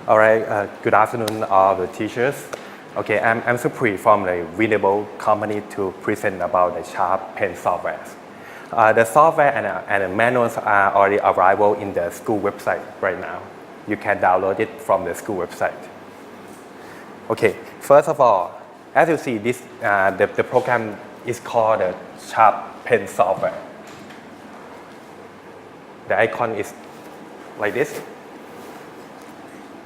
All right, good afternoon, all the teachers. Okay, I'm Supri from the Renewable company to present about the Sharp Pen software. The software and the manuals are already available in the school website right now. You can download it from the school website. Okay, first of all, as you see, this the program is called the Sharp Pen software. The icon is like this.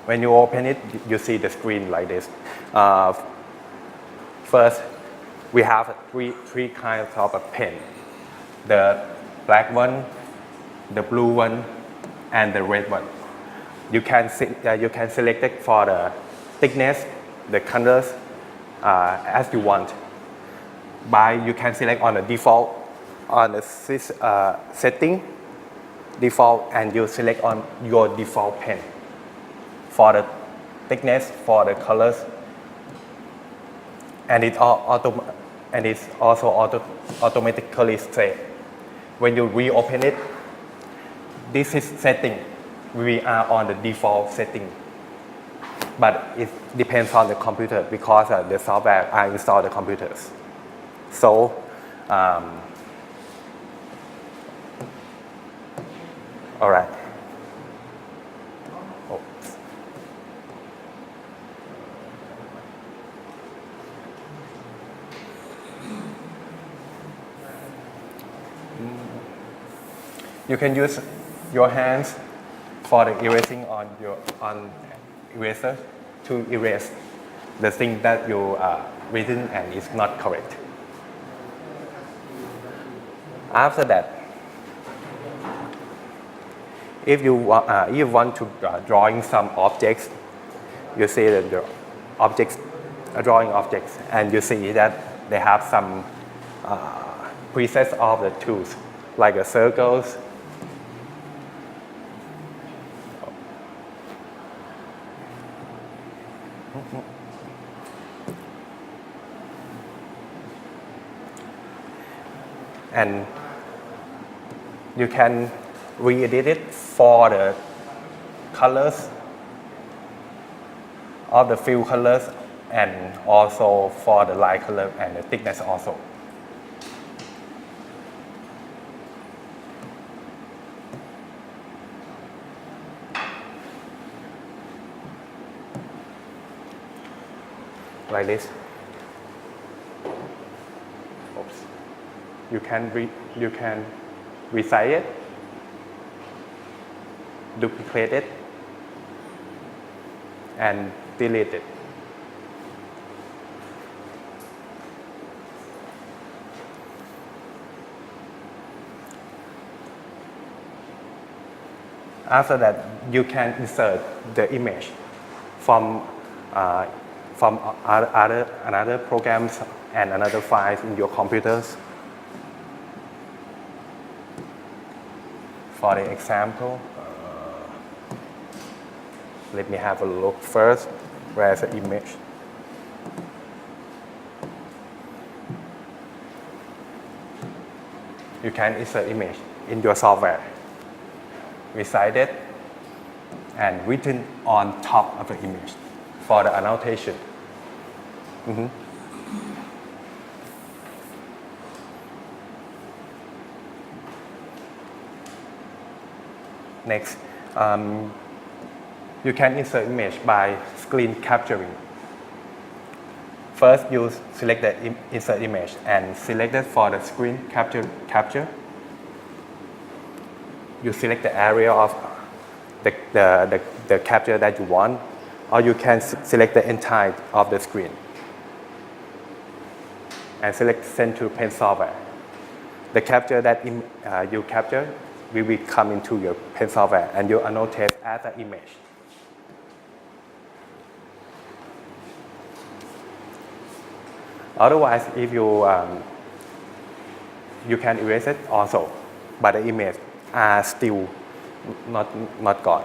When you open it, you see the screen like this. First, we have three kinds of a pen. The black one, the blue one, and the red one. You can select it for the thickness, the colors, as you want. You can select on the default, on the setting, default, and you select on your default pen. For the thickness, for the colors, and it's also automatically saved. When you reopen it, this is setting. We are on the default setting, but it depends on the computer because the software are installed on the computers. So, all right. You can use your hands for the erasing on eraser to erase the thing that you written and is not correct. After that, if you want to drawing some objects, you see that the objects, drawing objects, and you see that they have some presets of the tools like the circles. And you can re-edit it for the colors of the fill colors and also for the line color and the thickness also. Like this. Oops. You can resize it, duplicate it, and delete it. After that, you can insert the image from another programs and another files in your computers. For the example, let me have a look first. Where's the image? You can insert image in your software, resize it, and written on top of the image for the annotation. Next, you can insert image by screen capturing. First, you select the insert image and select it for the screen capture. You select the area of the capture that you want, or you can select the entire of the screen and select send to pen software. The capture that you capture will come into your pen software and you annotate as an image. Otherwise, if you can erase it also, but the image are still not gone.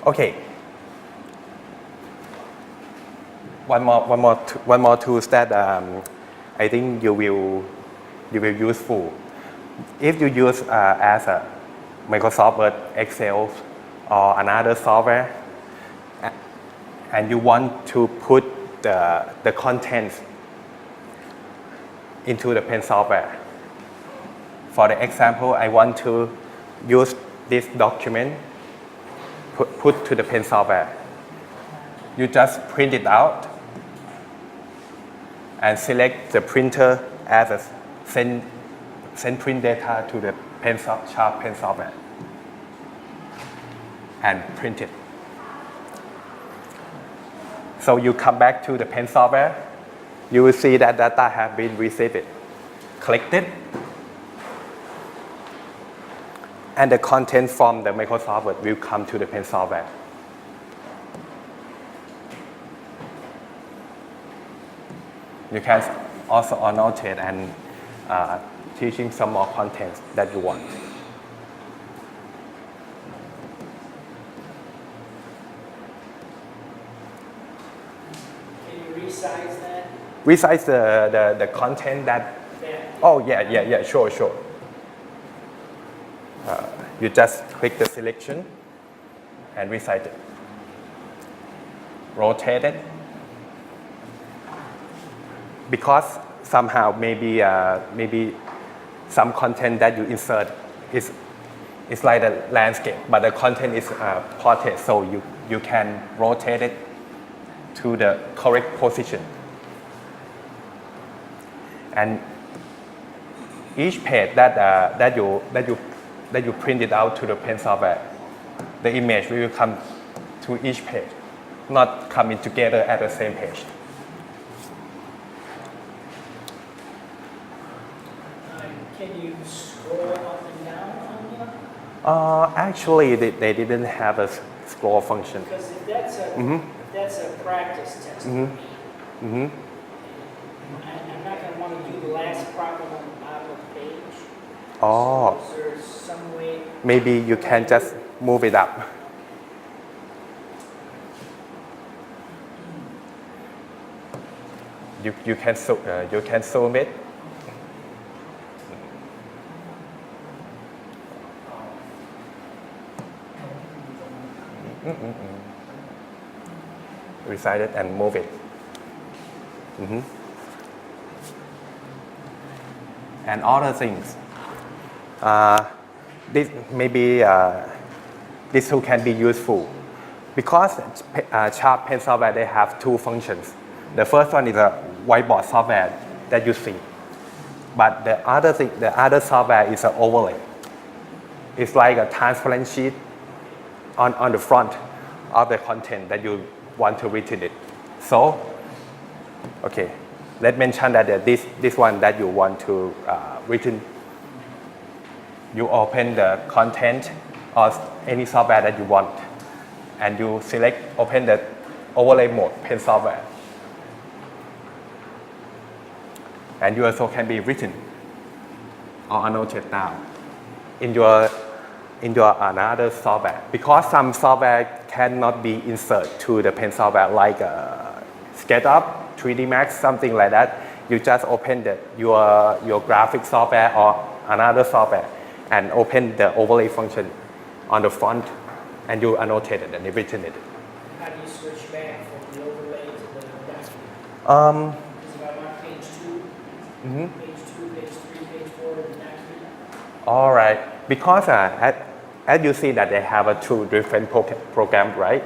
Okay. One more tools that I think you will useful. If you use as a Microsoft Word, Excel, or another software, and you want to put the contents into the pen software. For the example, I want to use this document put to the pen software. You just print it out and select the printer as a send print data to the Sharp pen software and print it. So you come back to the pen software, you will see that data have been received, collected, and the content from the Microsoft Word will come to the pen software. You can also annotate and teaching some more content that you want. Can you resize that? Resize the content that. Yeah. Oh yeah, sure. You just click the selection and resize it. Rotate it. Because somehow maybe some content that you insert is like the landscape, but the content is portrait, so you can rotate it to the correct position. And each page that you print it out to the pen software, the image will come to each page, not coming together at the same page. Can you scroll up and down on here? Actually, they didn't have a scroll function. Because if that's a practice test, I'm not going to want to do the last problem on the bottom of the page. Oh, So is there some way? maybe you can just move it up. You can zoom it. Resize it and move it. And other things. This maybe this tool can be useful because Sharp pen software they have two functions. The first one is a whiteboard software that you see, but the other software is an overlay. It's like a transparent sheet on the front of the content that you want to read in it. So, okay, let's mention that this one that you want to read in. You open the content or any software that you want, and you open the overlay mode pen software, and you also can be written or annotated now in your another software, because some software cannot be inserted to the pen software, like SketchUp, 3D Max, something like that. You just open your graphic software or another software and open the overlay function on the front, and you annotate it and you written it. How do you switch back from the overlay to the document? Because if I want page 2, page 2, page 3, page 4 of the document. All right, because as you see that they have two different programs, right?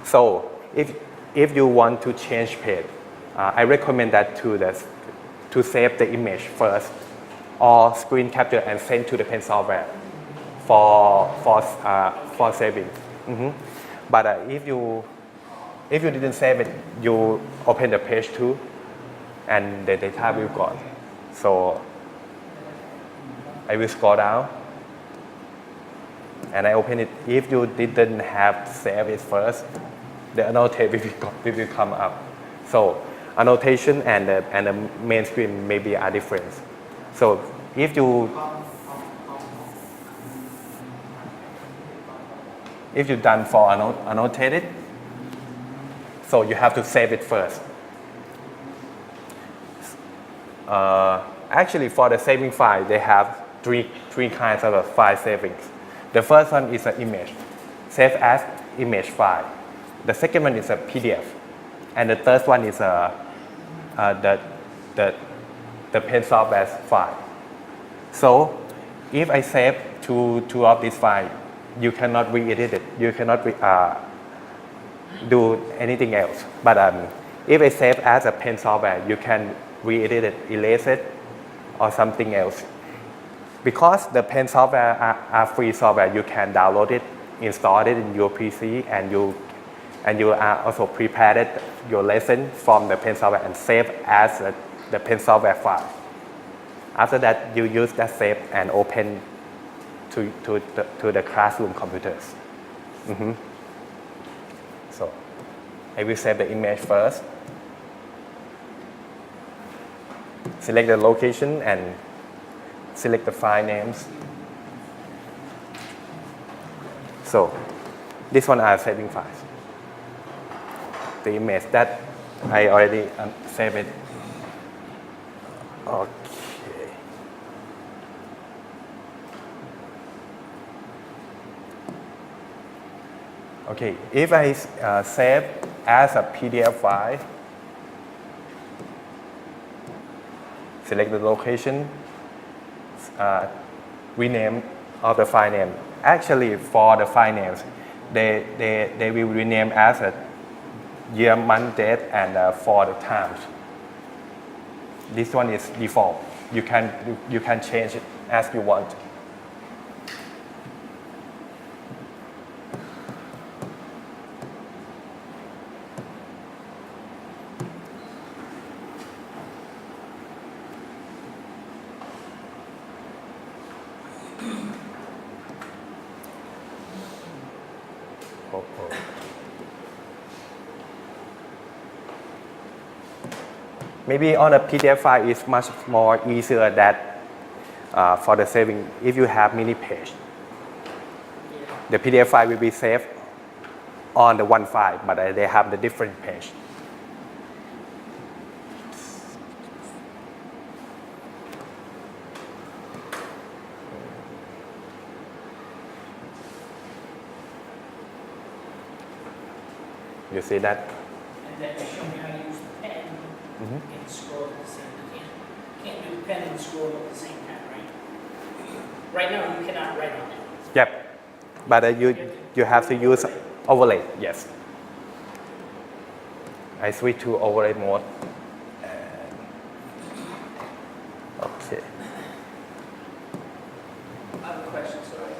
So if you want to change page, I recommend that to save the image first, or screen capture and send to the pen software for saving. But if you didn't save it, you open the page 2, and the data will gone. So I will scroll down, and I open it. If you didn't have save it first, the annotate will come up. So annotation and the main screen maybe are different. So if you done for annotated, so you have to save it first. Actually, for the saving file, they have three kinds of file savings. The first one is an image, save as image file. The second one is a PDF, and the third one is the pen software file. So if I save two of these files, you cannot re-edit it. You cannot do anything else. But if I save as a pen software, you can re-edit it, erase it, or something else. Because the pen software are free software, you can download it, install it in your PC, and you are also prepared your lesson from the pen software and save as the pen software file. After that, you use that save and open to the classroom computers. So I will save the image first. Select the location and select the file names. So this one are saving files. The image that I already saved it. Okay. Okay, if I save as a PDF file, select the location, rename of the file name. Actually, for the file names, they will rename as a year, month, date, and for the times. This one is default. You can change it as you want. Maybe on a PDF file is much more easier that for the saving if you have many page. The PDF file will be saved on the one file, but they have the different page. You see that? And then show me how to use the pen and scroll at the same time. You can't do pen and scroll at the same time, right? Right now, you cannot write on it. Yep. But you have to use overlay. Yes. I switch to overlay mode. Okay. I have a question, sorry.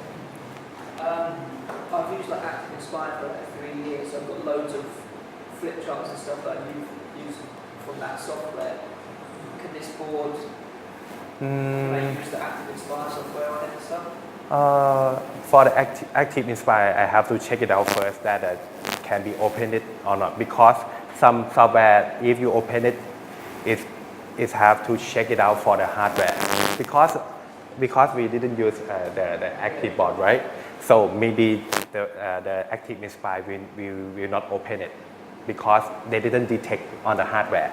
I've used like Active Inspire for like 3 years, so I've got loads of flip charts and stuff that I've used from that software. Can this board, can I use the Active Inspire software on it and stuff? For the Active Inspire, I have to check it out first that can be opened or not. Because some software, if you open it, it have to check it out for the hardware. Because we didn't use the Active board, right? So maybe the Active Inspire will not open it because they didn't detect on the hardware.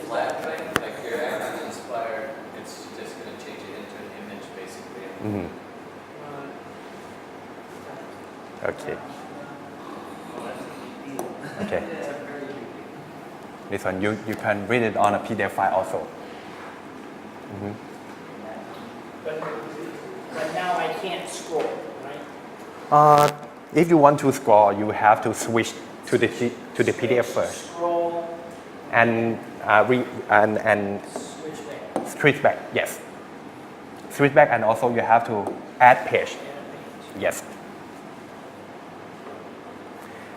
Flat thing, like your Active Inspire, it's just going to change it into an image basically. Okay. Okay. This one you can read it on a PDF file also. But now I can't scroll, right? If you want to scroll, you have to switch to the PDF first Scroll, and switch back. switch back. Yes. Switch back, and also you have to add page. Yes.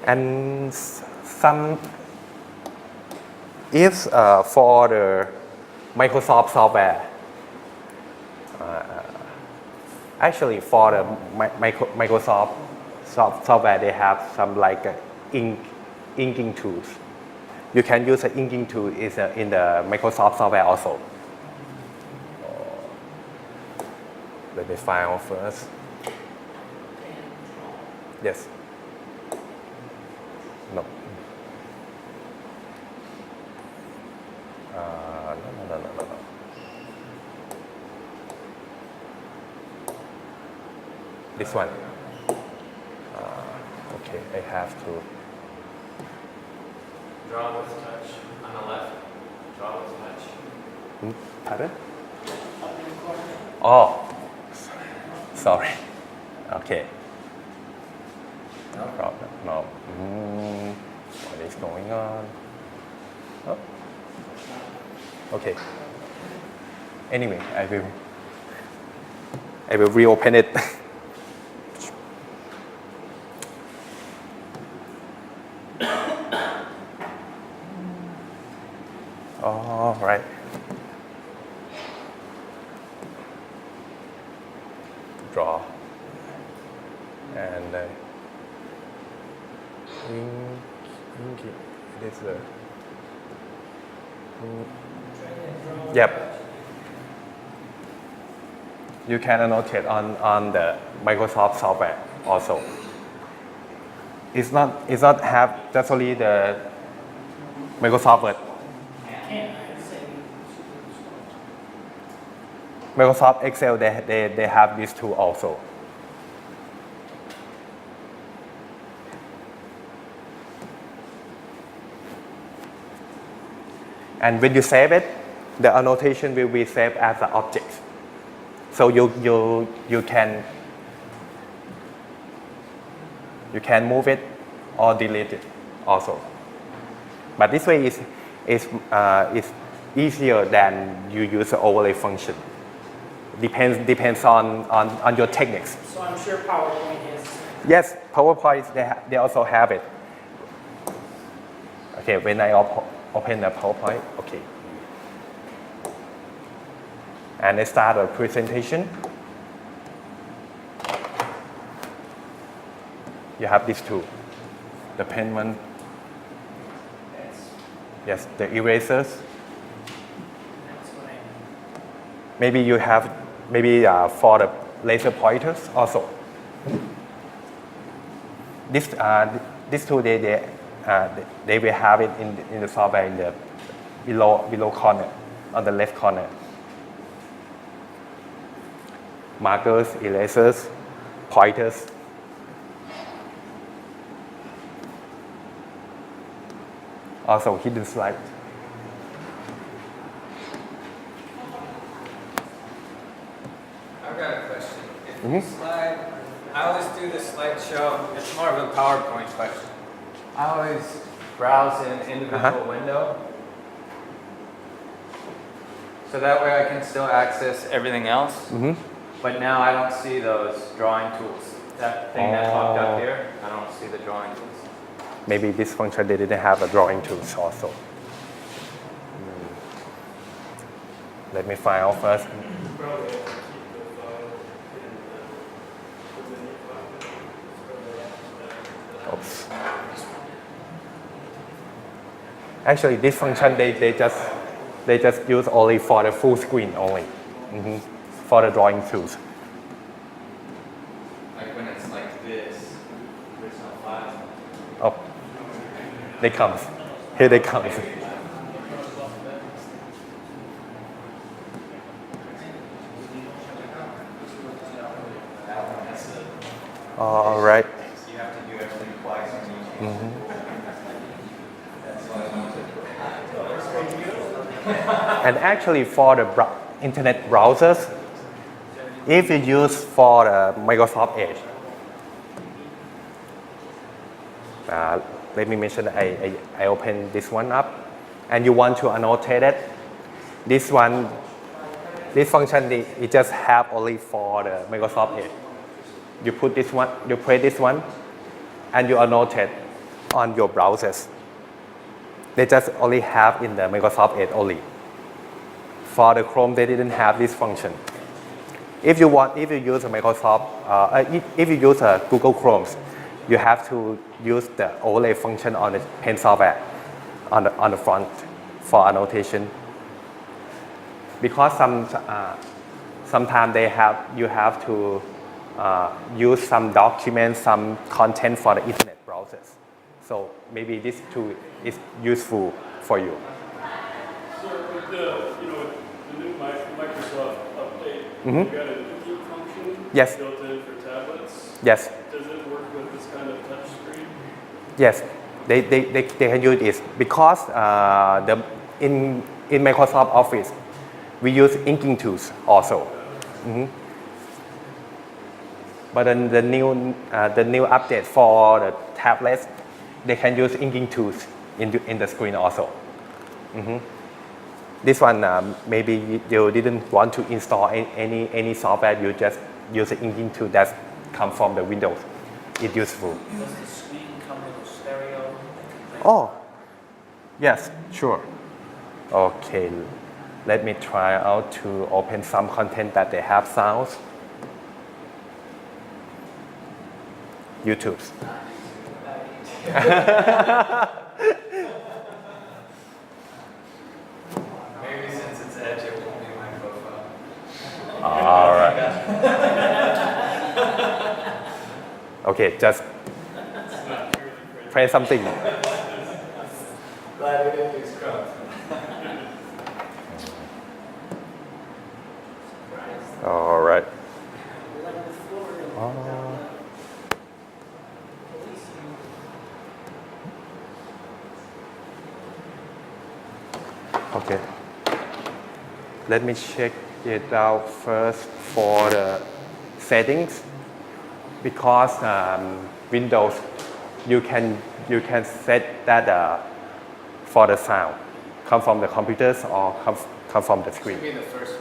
And some if for the Microsoft software, actually for the Microsoft software, they have some like inking tools. You can use the inking tool in the Microsoft software also. Let me file first. Yes. No. No. this one. Okay, I have to. Draw with touch on the left. Draw with touch. Pardon? Up in the corner. Oh, sorry. Okay. No problem. No. What is going on? Oh. Okay. Anyway, I will reopen it. All right. Draw. And this yep. You can annotate on the Microsoft software also. It's not have just only the Microsoft Word. Microsoft Excel they have this tool also. And when you save it, the annotation will be saved as an object. So you can move it or delete it also. But this way is easier than you use the overlay function. Depends on your techniques. So I'm sure PowerPoint has. Yes, PowerPoint they also have it. Okay, when I open the PowerPoint, okay. And I start a presentation. You have these two, the pen one. Yes, the erasers. That's what I. Maybe you have for the laser pointers also. This two they will have it in the software in the below corner, on the left corner. Markers, erasers, pointers. Also hidden slide. I've got a question. If you slide, I always do the slideshow. It's more of a PowerPoint question. I always browse in an individual window. So that way I can still access everything else. But now I don't see those drawing tools. That thing that popped up here, I don't see the drawing tools. Maybe this function they didn't have a drawing tools also. Let me find out first. Oops. Actually, this function they just use only for the full screen only, for the drawing tools. Like when it's like this, there's no files. Oh, they come. Here they come. All right. You have to do everything twice. That's why I wanted. And actually, for the internet browsers, if you use for the Microsoft Edge, let me mention I open this one up, and you want to annotate it. This function it just have only for the Microsoft Edge. You put this one, you press this one, and you annotate on your browsers. They just only have in the Microsoft Edge only. For the Chrome, they didn't have this function. If you use a Microsoft, if you use a Google Chrome, you have to use the overlay function on the pen software on the front for annotation. Because sometimes you have to use some documents, some content for the internet browsers. So maybe this tool is useful for you. So with the new Microsoft update, you got a delete function Yes. built in for tablets. Yes. Does it work with this kind of touch screen? Yes. They can use it because in Microsoft Office we use inking tools also. But then the new update for the tablets, they can use inking tools in the screen also. This one maybe you didn't want to install any software. You just use the inking tool that come from the Windows. It's useful. Does the screen come with a stereo? Oh, yes, sure. Okay, let me try out to open some content that they have sounds. YouTube. Maybe since it's Edge, it won't be my profile. All right. Okay, just play something. Glad we didn't use Chrome. All right. Like the Florida. Police. Okay. Let me check it out first for the settings. Because Windows, you can set that for the sound come from the computers or come from the screen. Should be the first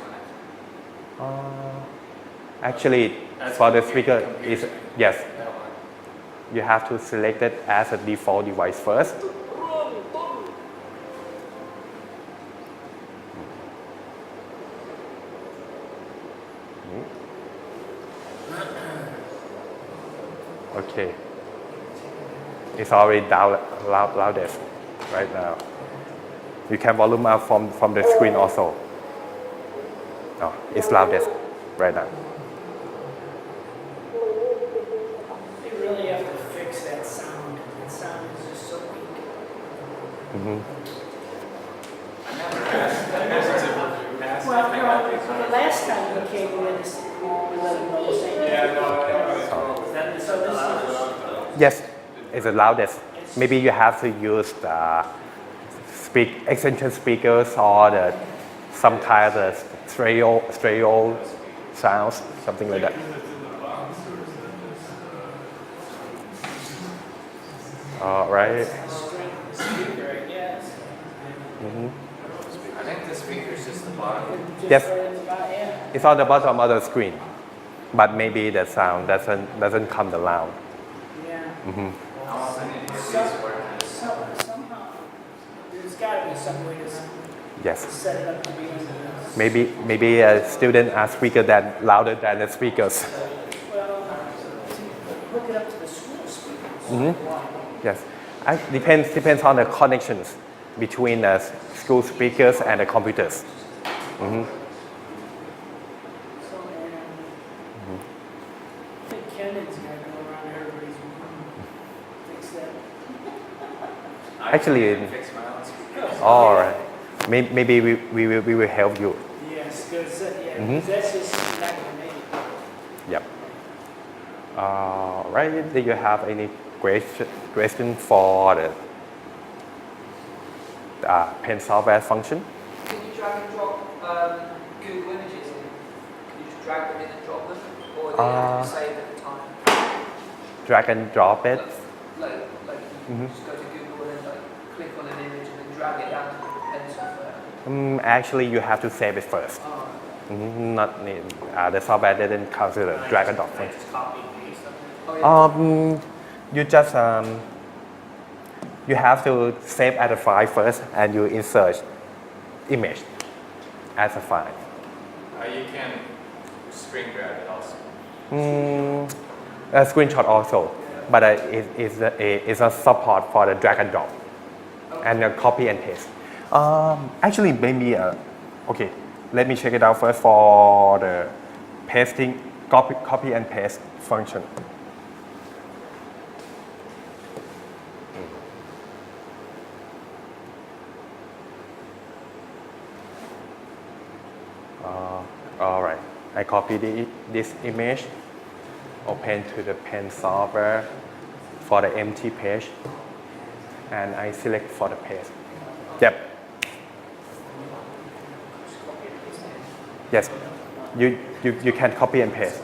one. Actually, That's for the computer- speaker computer is screen. yes. That one. You have to select it as a default device first. Okay. It's already down loudest right now. You can volume up from the screen also. No, it's loudest right now. They really have to fix that sound. That sound is just so weak. I never asked to review past. Well, no, the last time we came, we let them know the same. Yeah, no, I So this is. Yes, it's the loudest. Maybe you have to use the extension speakers or some kind of stereo sounds, something like that. All right. Speaker, I guess. I think the speaker's just the bottom. Yes. Right at the bottom, yeah. It's on the bottom of the screen, but maybe the sound doesn't come the loud. Yeah. How often do you use these work? Somehow, there's got to be some way to Yes. set it up to be. Maybe a student are speaker that louder than the speakers. Well, hook it up to the school speakers. Yes. Depends on the connections between the school speakers and the computers. So, and I think Kenneth's got to go around everybody's room, fix that. Actually, I can fix my own speaker. all right. Maybe we will help you. Yes, because that's just not going to make it. Yep. All right. Do you have any question for the pen software function? Can you drag and drop Google images in? Can you just drag them in and drop them? Or do you have to save at the time? Drag and drop it. Like you just go to Google and click on an image and then drag it down to the pen software. Actually, you have to save it first. Not need, the software didn't consider drag and drop function. Just copy and paste them. Oh, yeah. You just you have to save as a file first, and you insert image as a file. You can screen grab it also. A screenshot also, but it's a support for the drag and drop and copy and paste. Actually, maybe okay. Let me check it out first for the pasting, copy and paste function. All right, I copy this image open to the pen software for the empty page and I select for the page. Yep. Yes. You can copy and paste.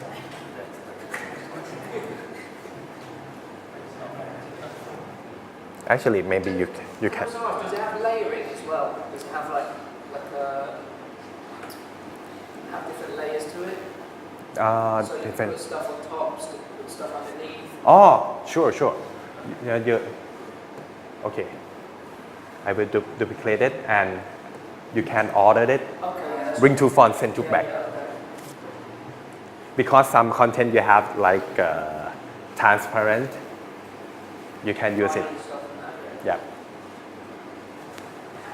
Actually, maybe you can. So does it have layering as well? Does it have like have different layers to it? So you Different. put stuff on top, put stuff underneath. Oh, sure. Okay. I will duplicate it and you can order it. Okay. Yeah, Bring to front, send to back. okay. Because some content you have like transparent, you can use it. Stuff and that, yeah.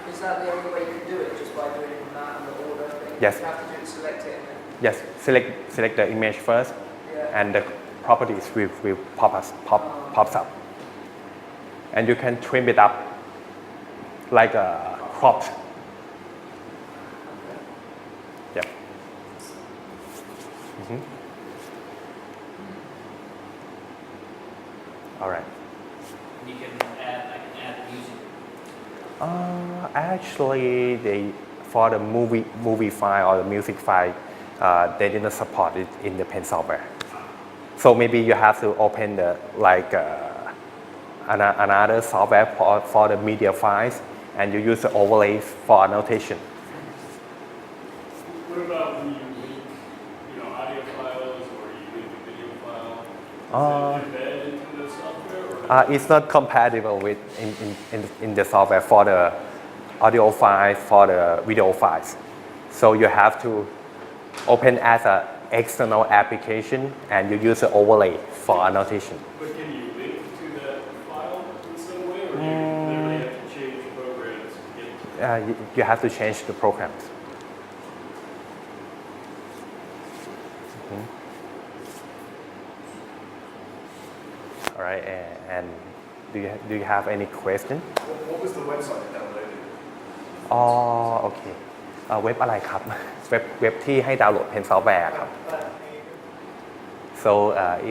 Yeah. Is that the only way you can do it? Just by doing that and the order thing? Yes. You have to do it, select it, and then Yes. Select the image first, yeah. and the properties will pops up, and you can trim it up like a cropped. Yep. All right. You can I can add music. Actually, for the movie file or the music file, they didn't support it in the pen software. So maybe you have to open the another software for the media files, and you use the overlay for annotation. What about when you link, audio files or you link a video file? Is it embedded into the software? Or It's not compatible with in the software for the audio files, for the video files. So you have to open as an external application and you use the overlay for annotation. But can you link to that file in some way, or do you literally have to change programs to get to it? You have to change the programs. All right, and do you have any question? What was the website that downloaded? อ๋อโอเคเว็บอะไรครับ เว็บที่ให้ดาวน์โหลดเพนซอฟต์แวร์ครับ so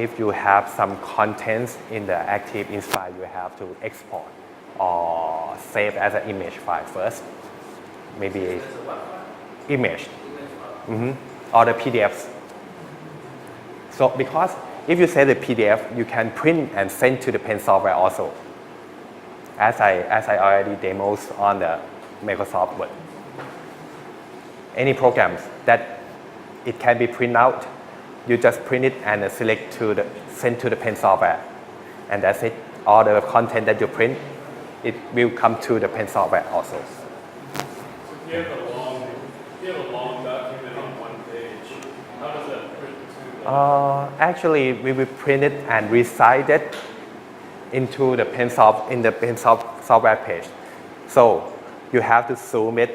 if you have some contents in the active file you have to export or save as an image file first maybe image or the PDFs so because if you save the PDF you can print and send to the pen software also as I already demos on the Microsoft Word. Any programs that it can be printed out, you just print it and send to the pen software, and that's it. All the content that you print, it will come to the pen software also. If you have a long document on one page, how does that print to the? Actually, we will print it and resize it into the pen software page. So you have to zoom it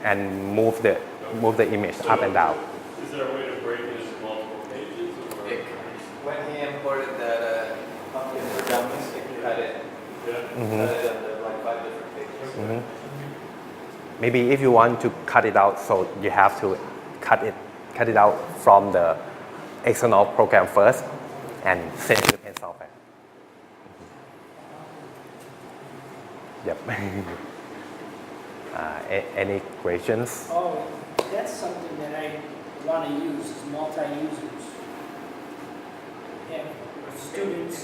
and move the image up and down. Is there a way to break it into multiple pages? Or? When he imported that pumpkin for dummies, if you had it, Yeah. cut it into like 5 different pages. Maybe if you want to cut it out, so you have to cut it out from the external program first and send to the pen software. Yep. Any questions? Oh, that's something that I want to use is multi-users. Have students,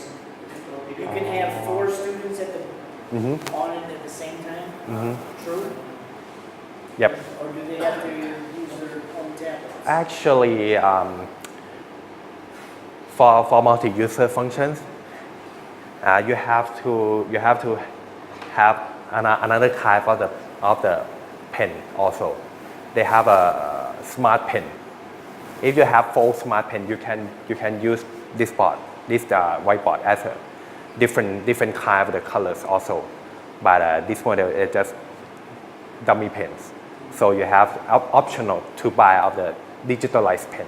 you can have 4 students on it at the same time, true? Yep. Or do they have to use their own tablets? Actually, for multi-user functions, you have to have another type of the pen also. They have a smart pen. If you have 4 smart pen, you can use this whiteboard as a different kind of the colors also. But this model is just dummy pens. So you have optional to buy of the digitalized pen.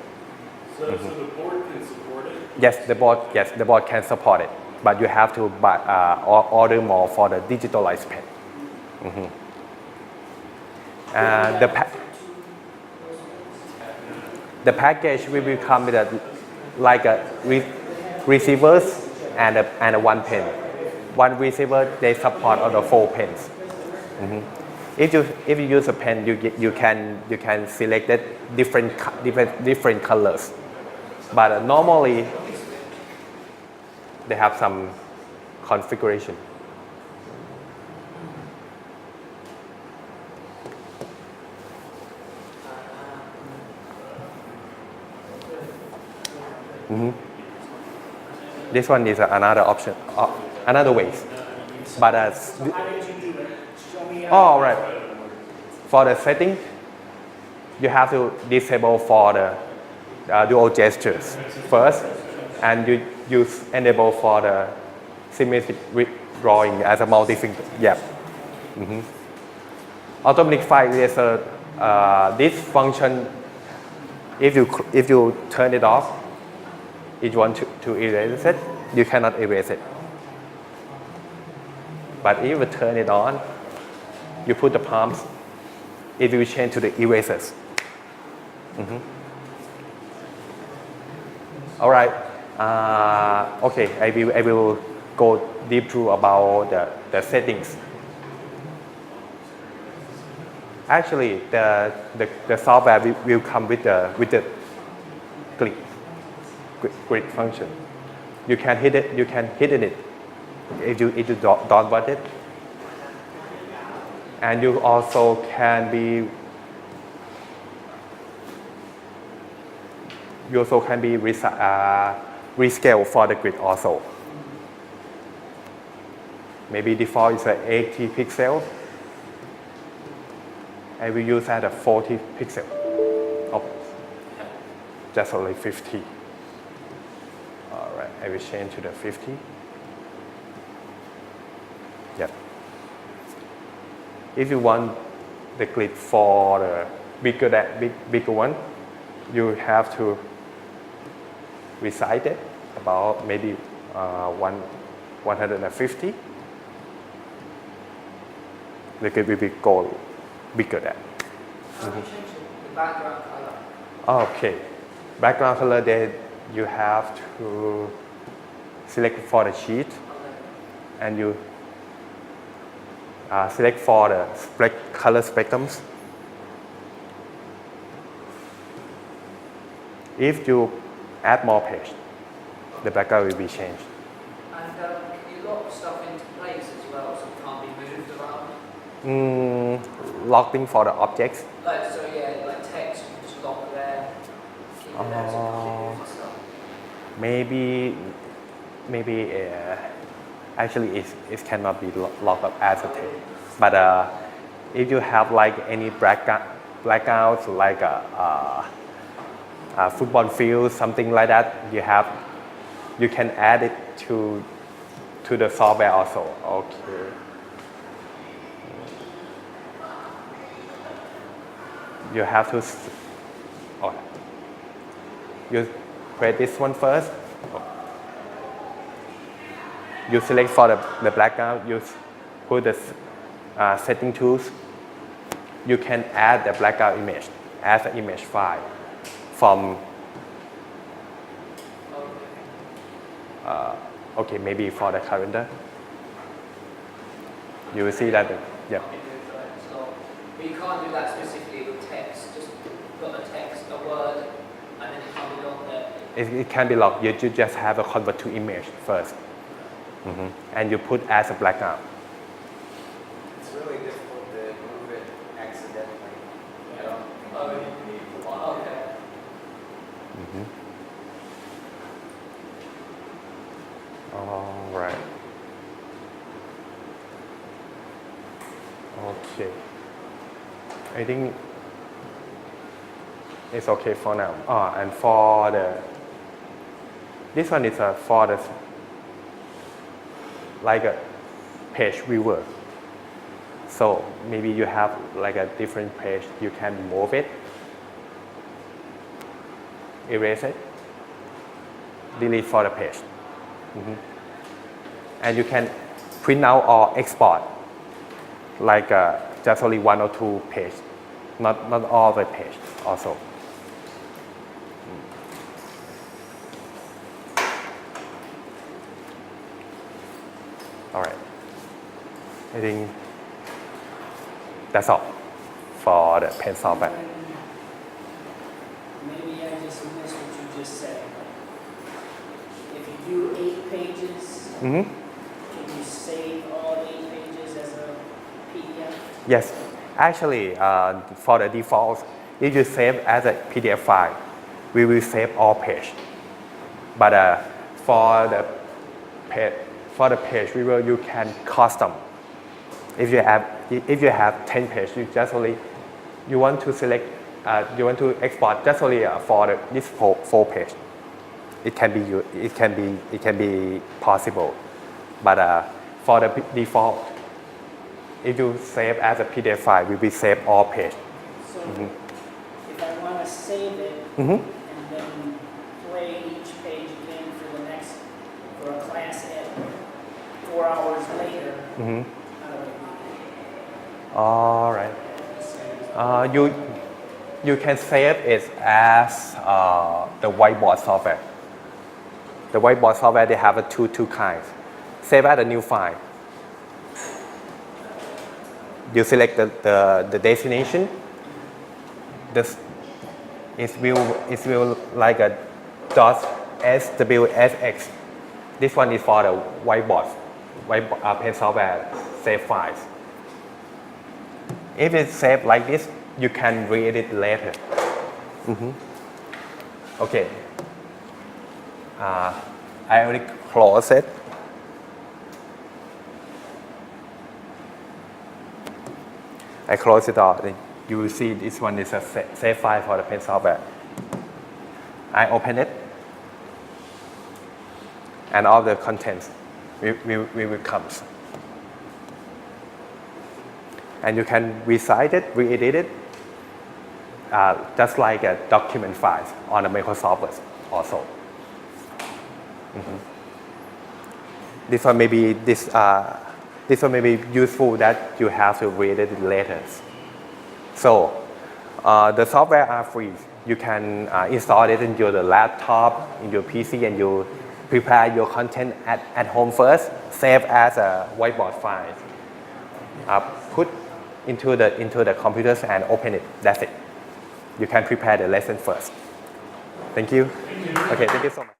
So the board can support it? Yes, the board can support it, but you have to buy, order more for the digitalized pen. The package will come with like a receivers and a one pen. One receiver they support all the 4 pens. If you use a pen, you can select it different colors. But normally they have some configuration. This one is another option, another ways. But How did you do it? Show me how. all right. For the setting, you have to disable for the dual gestures first, and you use enable for the symmetric drawing as a multi-finger. Yeah. Automatic file is this function. If you turn it off, if you want to erase it, you cannot erase it. But if you turn it on, you put the palms. It will change to the erasers. All right. Okay. I will go deep through about the settings. Actually, the software will come with the grid function. You can hit it. You can hidden it if you don't want it. And you also can rescale for the grid also. Maybe default is 80 pixels. I will use at a 40 pixel. Oh, just only 50. All right, I will change to the 50. Yep. If you want the grid for the bigger one, you have to resize it about maybe 150. The grid will be gold, bigger than. How do you change the background color? Okay, background color then you have to select for the sheet, and you select for the color spectrums. If you add more page, the background will be changed. And can you lock stuff into place as well, so it can't be moved around? Locking for the objects. Like text, you can just lock there, keep it there so it can't be used and stuff. Maybe actually it cannot be locked up as a text. But if you have like any blackouts like a football field, something like that, you can add it to the software also. Okay. You have to. You create this one first. You select for the background. You put the setting tools. You can add the blackout image as an image file from. Okay, maybe for the calendar. You will see that. Yeah. But you can't do that specifically with text. Just put a text, a word, and then it can't be locked there. It can be locked. You just have to convert to image first, and you put as a background. It's really difficult to move it accidentally. I don't think Oh, you need to lock it. Okay. All right. Okay. I think it's okay for now. And for this one is for the like a page viewer. So maybe you have like a different page. You can move it, erase it, delete for the page. And you can print out or export like just only 1 or 2 page, not all the page also. I think that's all for the pen software. Maybe I just missed what you just said. If you do 8 pages, Mm-hmm. can you save all 8 pages as a PDF? Yes, actually, for the default, if you save as a PDF file, we will save all page. But for the page, you can custom. If you have 10 pages, you want to select you want to export just only for this 4 page. It can be possible. But for the default, if you save as a PDF file, we will save all page. So if I want to save it Mm-hmm. and then play each page again for a class at 4 hours later, Mm-hmm. how do I do All right. that? You can save it as the whiteboard software. The whiteboard software, they have two kinds. Save as a new file. You select the destination. It will like a .swsx. This one is for the whiteboard pen software save files. If it's saved like this, you can read it later. Mm-hmm. Okay. I already closed it. I close it out. You will see this one is a save file for the pen software. I open it, and all the contents will come. And you can resize it, re-edit it, just like a document files on the Microsoft Word also. Mm-hmm. This one may be useful that you have to read it later. So the software are free. You can install it in your laptop, in your PC, and you prepare your content at home first. Save as a whiteboard file. Put into the computers and open it. That's it. You can prepare the lesson first. Thank you. Okay, thank you so much.